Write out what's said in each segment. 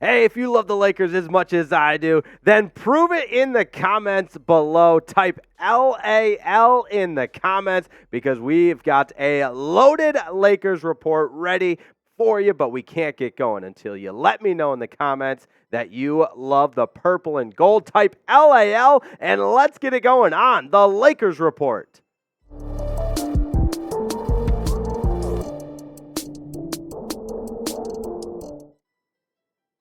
Hey, if you love the Lakers as much as I do, then prove it in the comments below. Type LAL in the comments because we've got a loaded Lakers report ready for you, but we can't get going until you let me know in the comments that you love the purple and gold. Type LAL and let's get it going on the Lakers report.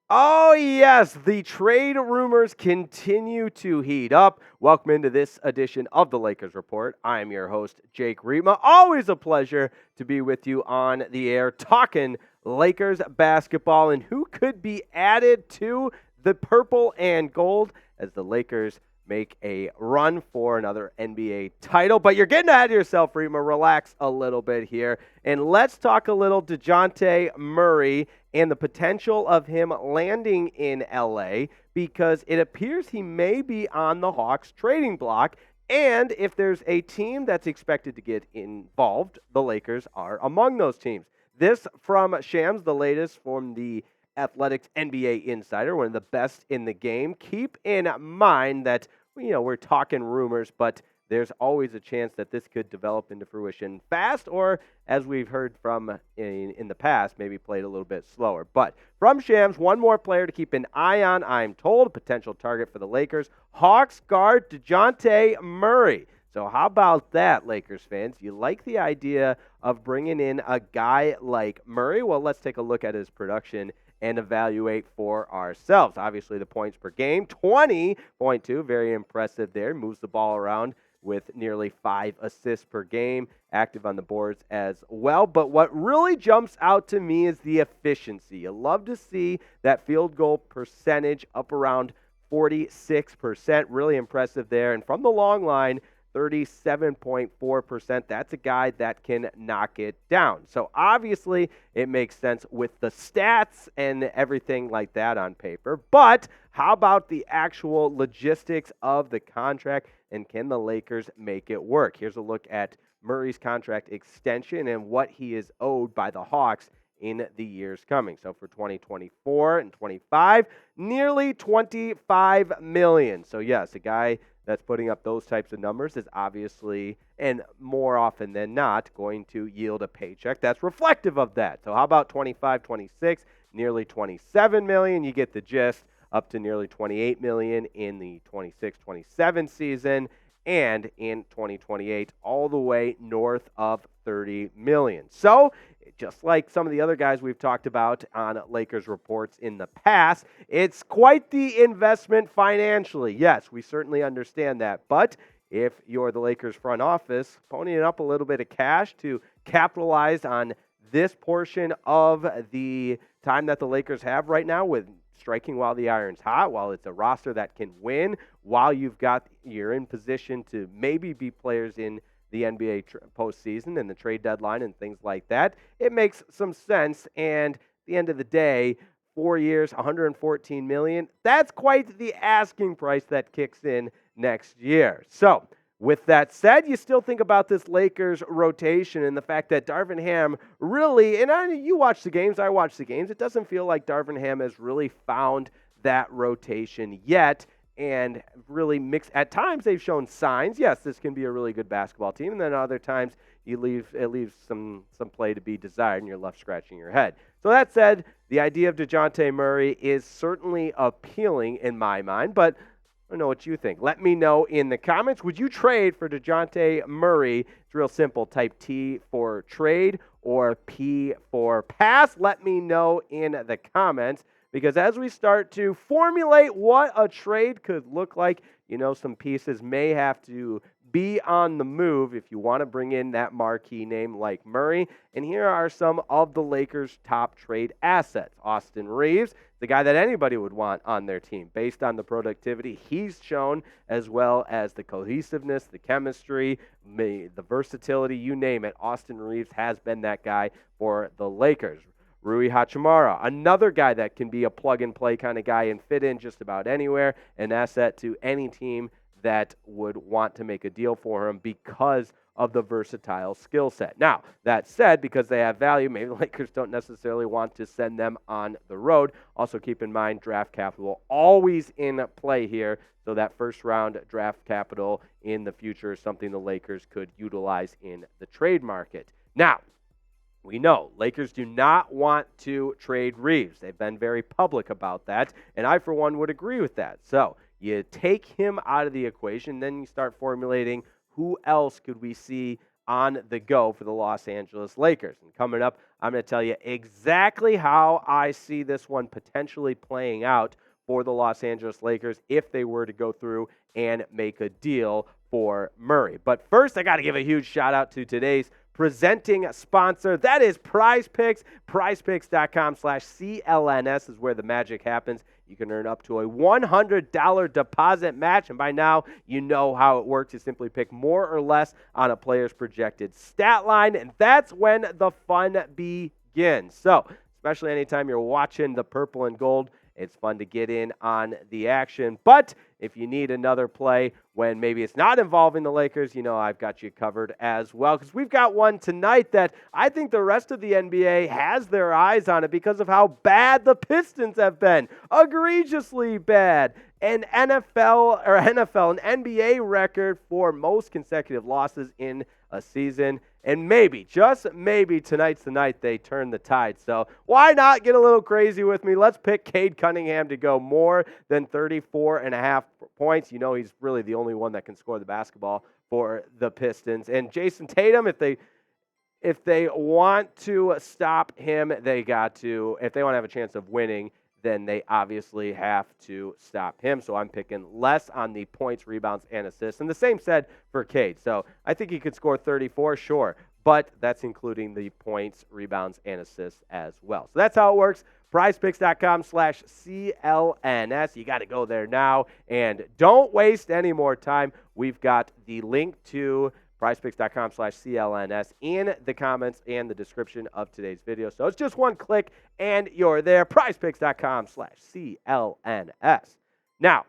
Oh, yes, the trade rumors continue to heat up. Welcome into this edition of the Lakers Report. I am your host, Jake Riepma. Always a pleasure to be with you on the air talking Lakers basketball and who could be added to the purple and gold as the Lakers make a run for another NBA title. But you're getting ahead of yourself, Riepma. Relax a little bit here. And let's talk a little Dejounte Murray and the potential of him landing in LA because it appears he may be on the Hawks trading block. And if there's a team that's expected to get involved, the Lakers are among those teams. This from Shams, the latest from the Athletics NBA Insider, one of the best in the game. Keep in mind that, we're talking rumors, but there's always a chance that this could develop into fruition fast or, as we've heard from in the past, maybe played a little bit slower. But from Shams, one more player to keep an eye on, I'm told, a potential target for the Lakers, Hawks guard Dejounte Murray. So how about that, Lakers fans? You like the idea of bringing in a guy like Murray? Well, let's take a look at his production and evaluate for ourselves. Obviously, the points per game, 20.2, very impressive there. Moves the ball around with nearly 5 assists per game, active on the boards as well. But what really jumps out to me is the efficiency. You love to see that field goal percentage up around 46%. Really impressive there. And from the long line, 37.4%. That's a guy that can knock it down. So obviously it makes sense with the stats and everything like that on paper. But how about the actual logistics of the contract, and can the Lakers make it work? Here's a look at Murray's contract extension and what he is owed by the Hawks in the years coming. So for 2024 and 25, nearly $25 million. So yes, a guy that's putting up those types of numbers is obviously, and more often than not, going to yield a paycheck that's reflective of that. So how about 25, 26, nearly $27 million? You get the gist, up to nearly $28 million in the 26-27 season, and in 2028, all the way north of $30 million. So just like some of the other guys we've talked about on Lakers reports in the past, it's quite the investment financially. Yes, we certainly understand that. But if you're the Lakers front office, ponying up a little bit of cash to capitalize on this portion of the time that the Lakers have right now with striking while the iron's hot, while it's a roster that can win, while you're in position to maybe be players in the NBA postseason and the trade deadline and things like that, it makes some sense. And at the end of the day, 4 years, $114 million, that's quite the asking price that kicks in next year. So with that said, you still think about this Lakers rotation and the fact that Darvin Ham really, and you watch the games, I watch the games, it doesn't feel like Darvin Ham has really found that rotation yet. And really at times they've shown signs. Yes, this can be a really good basketball team. And then other times it leaves some play to be desired and you're left scratching your head. So that said, the idea of Dejounte Murray is certainly appealing in my mind, but I don't know what you think. Let me know in the comments. Would you trade for Dejounte Murray? It's real simple. Type T for trade or P for pass. Let me know in the comments. Because as we start to formulate what a trade could look like, some pieces may have to be on the move if you want to bring in that marquee name like Murray. And here are some of the Lakers' top trade assets. Austin Reeves, the guy that anybody would want on their team based on the productivity he's shown, as well as the cohesiveness, the chemistry, the versatility, you name it. Austin Reeves has been that guy for the Lakers. Rui Hachimura, another guy that can be a plug-and-play kind of guy and fit in just about anywhere, an asset to any team that would want to make a deal for him because of the versatile skill set. Now, that said, because they have value, maybe the Lakers don't necessarily want to send them on the road. Also, keep in mind, draft capital always in play here. So that first-round draft capital in the future is something the Lakers could utilize in the trade market. Now, we know Lakers do not want to trade Reeves. They've been very public about that, and I, for one, would agree with that. So you take him out of the equation, then you start formulating who else could we see on the go for the Los Angeles Lakers. And coming up, I'm going to tell you exactly how I see this one potentially playing out for the Los Angeles Lakers if they were to go through and make a deal for Murray. But first, I got to give a huge shout out to today's presenting sponsor. That is PrizePicks. PrizePicks.com/CLNS is where the magic happens. You can earn up to a $100 deposit match, and by now you know how it works. You simply pick more or less on a player's projected stat line, and that's when the fun begins. So, especially anytime you're watching the purple and gold, it's fun to get in on the action. But if you need another play when maybe it's not involving the Lakers, you know I've got you covered as well. Because we've got one tonight that I think the rest of the NBA has their eyes on it because of how bad the Pistons have been. Egregiously bad. An NBA record for most consecutive losses in a season. And maybe, just maybe, tonight's the night they turn the tide. So why not get a little crazy with me? Let's pick Cade Cunningham to go more than 34.5 points. You know he's really the only one that can score the basketball for the Pistons. And Jason Tatum, if they want to stop him, they got to. If they want to have a chance of winning, then they obviously have to stop him. So I'm picking less on the points, rebounds, and assists. And the same said for Cade. So I think he could score 34, sure. But that's including the points, rebounds, and assists as well. So that's how it works. PrizePicks.com/CLNS. You got to go there now. And don't waste any more time. We've got the link to PrizePicks.com/CLNS in the comments and the description of today's video. So it's just one click and you're there. PrizePicks.com/CLNS. Now,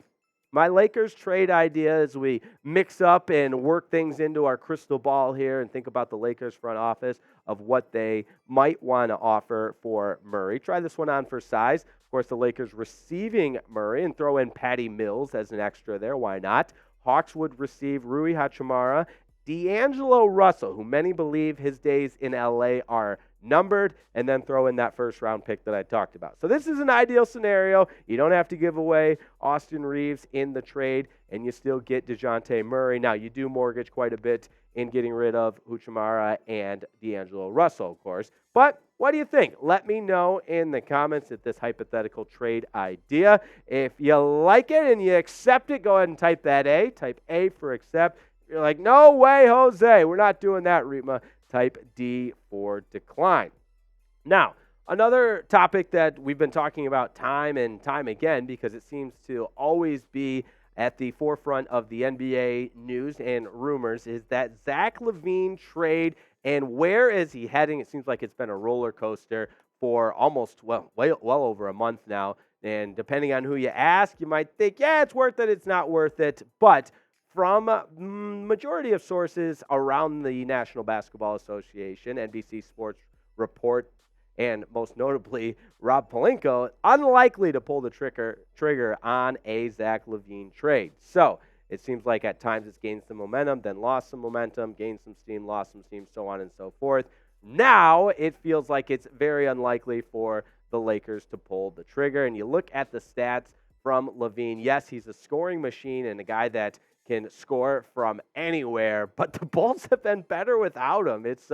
my Lakers trade idea as we mix up and work things into our crystal ball here and think about the Lakers front office of what they might want to offer for Murray. Try this one on for size. Of course, the Lakers receiving Murray and throw in Patty Mills as an extra there. Why not? Hawks would receive Rui Hachimura, D'Angelo Russell, who many believe his days in LA are numbered, and then throw in that first-round pick that I talked about. So this is an ideal scenario. You don't have to give away Austin Reeves in the trade, and you still get Dejounte Murray. Now, you do mortgage quite a bit in getting rid of Hachimura and D'Angelo Russell, of course. But what do you think? Let me know in the comments at this hypothetical trade idea. If you like it and you accept it, go ahead and type that A. Type A for accept. You're like, no way, Jose. We're not doing that, Riepma. Type D for decline. Now, another topic that we've been talking about time and time again because it seems to always be at the forefront of the NBA news and rumors is that Zach Lavine trade, and where is he heading? It seems like it's been a roller coaster for almost, well over a month now. And depending on who you ask, you might think, yeah, it's worth it, it's not worth it. But from majority of sources around the National Basketball Association, NBC Sports Report, and most notably Rob Pelinka, unlikely to pull the trigger on a Zach Lavine trade. So it seems like at times it's gained some momentum, then lost some momentum, gained some steam, lost some steam, so on and so forth. Now it feels like it's very unlikely for the Lakers to pull the trigger. And you look at the stats from Lavine. Yes, he's a scoring machine and a guy that can score from anywhere, but the Bulls have been better without him. It's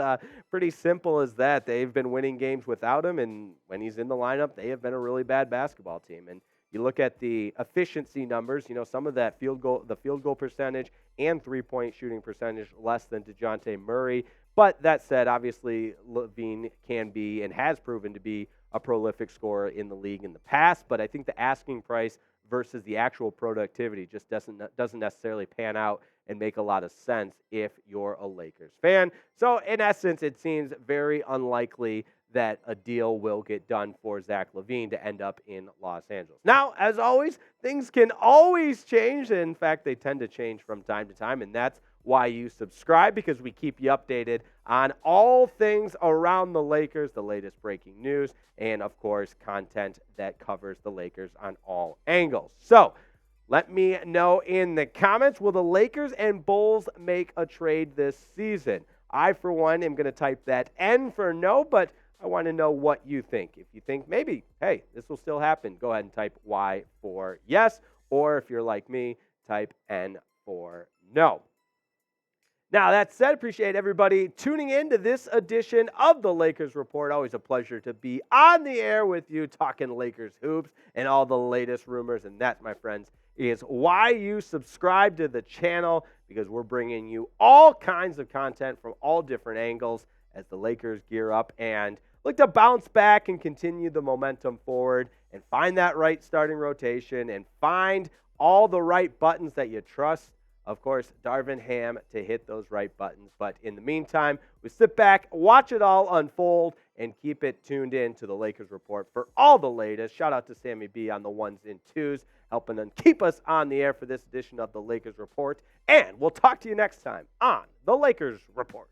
pretty simple as that. They've been winning games without him, and when he's in the lineup, they have been a really bad basketball team. And you look at the efficiency numbers, you know, some of that field goal percentage and three-point shooting percentage less than Dejounte Murray. But that said, obviously, Lavine can be and has proven to be a prolific scorer in the league in the past, but I think the asking price versus the actual productivity just doesn't necessarily pan out and make a lot of sense if you're a Lakers fan. So in essence, it seems very unlikely that a deal will get done for Zach Lavine to end up in Los Angeles. Now, as always, things can always change. In fact, they tend to change from time to time, and that's why you subscribe, because we keep you updated on all things around the Lakers, the latest breaking news, and, of course, content that covers the Lakers on all angles. So, let me know in the comments, will the Lakers and Bulls make a trade this season? I, for one, am going to type that N for no, but I want to know what you think. If you think maybe, hey, this will still happen, go ahead and type Y for yes. Or if you're like me, type N for no. Now, that said, appreciate everybody tuning in to this edition of the Lakers Report. Always a pleasure to be on the air with you, talking Lakers hoops and all the latest rumors. And that, my friends, is why you subscribe to the channel, because we're bringing you all kinds of content from all different angles as the Lakers gear up and look to bounce back and continue the momentum forward and find that right starting rotation and find all the right buttons that you trust. Of course, Darvin Ham to hit those right buttons. But in the meantime, we sit back, watch it all unfold, and keep it tuned in to the Lakers Report for all the latest. Shout out to Sammy B on the ones and twos, helping them keep us on the air for this edition of the Lakers Report. And we'll talk to you next time on the Lakers Report.